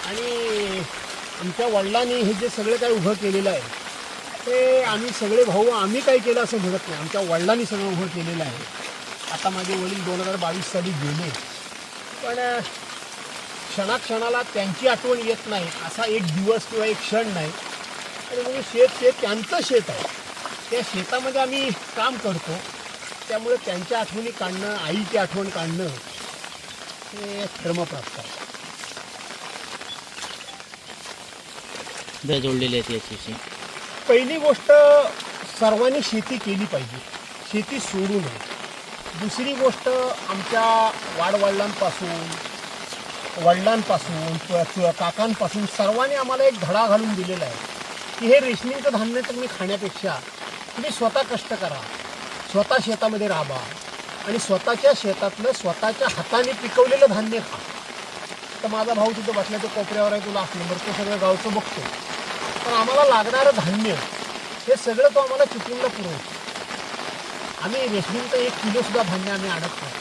आणि आमच्या वडिलांनी हे जे सगळं काही उभं केलेलं आहे ते आम्ही सगळे भाऊ आम्ही काय केलं असं म्हणत नाही, आमच्या वडिलांनी सगळं उभं केलेलं आहे. आता माझे वडील 2022 साली गेले, पण क्षणाक्षणाला त्यांची आठवण येत नाही असा एक दिवस किंवा एक क्षण नाही. आणि म्हणजे शेत त्यांचं शेत आहे, त्या शेतामध्ये आम्ही काम करतो, त्यामुळे त्यांच्या आठवणी काढणं, आईची आठवण काढणं हे धर्मप्राप्त आहे. जोडलेली आहे याच्याशी. पहिली गोष्ट, सर्वांनी शेती केली पाहिजे, शेती सोडू नये. दुसरी गोष्ट, आमच्या वडिलांपासून काकांपासून सर्वांनी आम्हाला एक धडा घालून दिलेला आहे की हे रेशनिंगचं धान्य तुम्ही खाण्यापेक्षा तुम्ही स्वतः कष्ट करा, स्वतः शेतामध्ये राहा आणि स्वतःच्या शेतातलं स्वतःच्या हाताने पिकवलेलं धान्य खा. तर माझा भाऊ तिथं बसला, तो कोपऱ्यावर आहे, तुला 8 नंबर, तो सगळं गावचं बघतो. पण आम्हाला लागणारं धान्य हे सगळं तो आम्हाला चिपळूणला पुरवतो. आम्ही रेशनिंगचं 1 किलोसुद्धा धान्य आम्ही आणत नाही.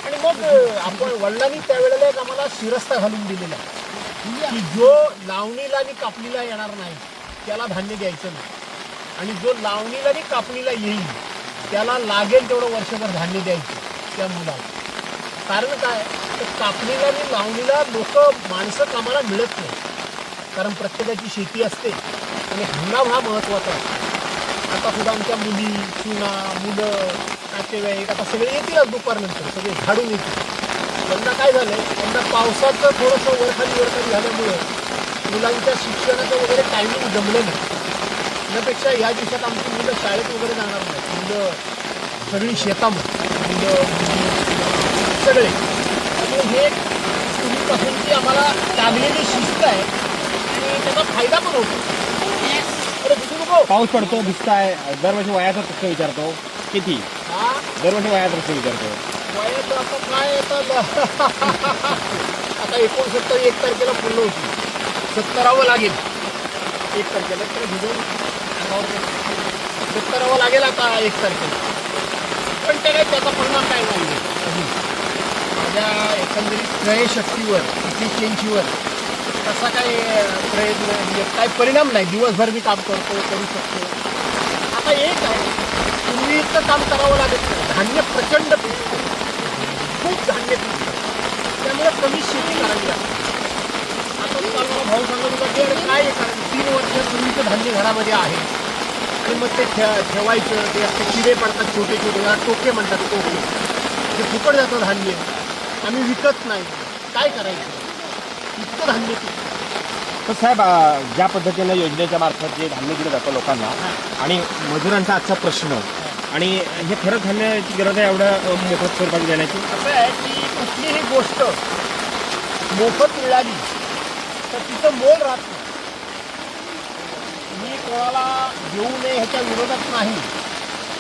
आणि मग आपण वडिलांनी त्यावेळेला एक आम्हाला शिरस्ता घालून दिलेला आहे की जो लावणीला आणि कापणीला येणार नाही त्याला धान्य द्यायचं नाही, आणि जो लावणीला आणि कापणीला येईल त्याला लागेल तेवढं वर्षभर धान्य द्यायचं त्या मुलाला. कारण काय, तर कापणीला आणि लावणीला माणसं कामाला मिळत नाही, कारण प्रत्येकाची शेती असते आणि हंगाम हा महत्त्वाचा असतो. आता सुद्धा आमच्या मुली, सुना, मुलं, नातेवाईक आता सगळे येतीलच दुपारनंतर, सगळे झाडून येतील. यंदा काय झालं आहे, यंदा पावसाचं थोडंसं वरखाली झाल्यामुळं मुलांच्या शिक्षणाचं वगैरे टायमिंग जमलं नाही. त्यापेक्षा ह्या दिवसात आमची मुलं शाळेत वगैरे जाणार नाही, मुलं सगळी शेतामध्ये, मुलं सगळे. आणि हे पूर्वीपासूनची आम्हाला लागलेली शिस्त आहे आणि त्याचा फायदा पण होतो. अरे दिसू नको, पाऊस पडतो, भिजताय, दरवर्षी वयाचा प्रश्न विचारतो, किती हा दरवर्षी वयाचा प्रश्न विचारतो. वयाचं आता काय आता 69 1 तारखेला पूर्ण होती, 70ावं लागेल 1 तारखेला, तर भिजून 70ावं लागेल आता 1 तारखेला. पण त्याचा परिणाम काय नाही अजून माझ्या एकंदरीत क्रयशक्तीवर, इफिशियन्सीवर तसा काही प्रयत्न म्हणजे काय परिणाम नाही. दिवसभर मी काम करू शकतो. आता एक आहे, पूर्वीचं काम करावं लागत नाही, धान्य प्रचंड पिकतं, खूप धान्य पिकतं, त्यामुळे कमी शेती करावी लागते. आता तुम्हाला मला भाऊ सांगत होता की अरे काय कारण 3 वर्षापूर्वीचं धान्य घरामध्ये आहे आणि मग ते ठेवायचं, ते असे किडे पडतात छोटे छोटे, टोके म्हणतात, टोके, ते फुकट जातं धान्य, आम्ही विकत नाही, काय करायचं, इतकं धान्य पिकतं. तर साहेब, ज्या पद्धतीनं योजनेच्या मार्फत जे धान्य दिलं जातं लोकांना आणि मजुरांचा आजचा प्रश्न, आणि हे खरं धान्याची गरज आहे एवढं मोफत स्वरूपात देण्याची. असं आहे की कुठलीही गोष्ट मोफत मिळाली तर तिचं मोल राहत नाही. मी कोणाला देऊ नये ह्याच्या विरोधात नाही,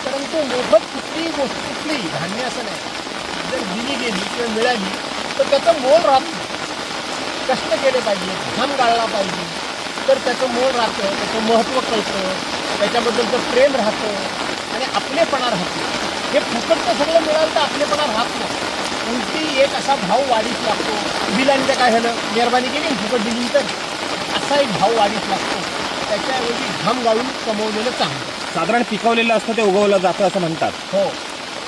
परंतु मोफत कुठलीही गोष्ट, कुठलीही धान्य असं नाही, जर दिली गेली किंवा मिळाली तर त्याचं मोल राहत नाही. कष्ट केले पाहिजे, घाम गाळला पाहिजे, तर त्याचं मोल राहतं, त्याचं महत्त्व कळतं, त्याच्याबद्दलचं प्रेम राहतं आणि आपलेपणा राहतो. हे फुकटचं सगळं मिळालं तर आपलेपणा राहत नाही, उलटी एक असा भाव वाढीस लागतो. बिलांचं काय झालं, मेहरबानी केली फुकट दिली तर असा एक भाव वाढीस लागतो. त्याच्याऐवजी घाम गाळून कमवलेलं चांगलं. साधारण पिकवलेलं असतं ते उगवलं जातं असं म्हणतात. हो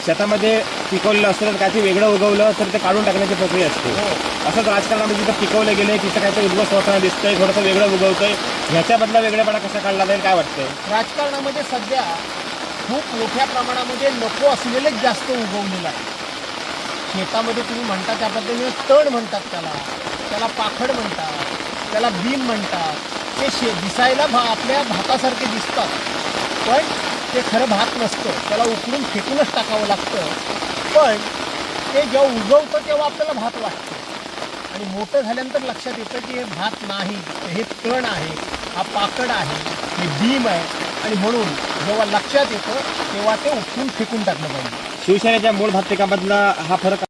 शेतामध्ये पिकवलेलं असतं तर काय ते वेगळं उगवलं तर ते काढून टाकण्याची प्रक्रिया असते. हो असंच राजकारणामध्ये जिथं पिकवलं गेलं तिथं काहीतरी उद्ध्वस्त होताना दिसतंय, थोडंसं वेगळं उगवतंय, ह्याच्याबद्दला वेगळेपणा कसा काढला जाईल काय वाटतंय? राजकारणामध्ये सध्या खूप मोठ्या प्रमाणामध्ये नको असलेलंच जास्त उगवलेलं आहे. शेतामध्ये तुम्ही म्हणता त्या पद्धतीने तण म्हणतात, त्याला पाखड म्हणतात, त्याला बीम म्हणतात. ते दिसायला आपल्या भातासारखे दिसतात, पण ते खरं भात नसतं, त्याला उकळून फेकूनच टाकावं लागतं. पण ते जेव्हा उगवतं तेव्हा आपल्याला भात वाटतं आणि मोठं झाल्यानंतर लक्षात येतं की हे भात नाही, हे तण आहे, हा पाकड आहे, हे बीम आहे. आणि म्हणून जेव्हा लक्षात येतं तेव्हा ते उकळून फेकून टाकलं पाहिजे. शिवसेनेच्या मूळ भात पिकामधला हा फरक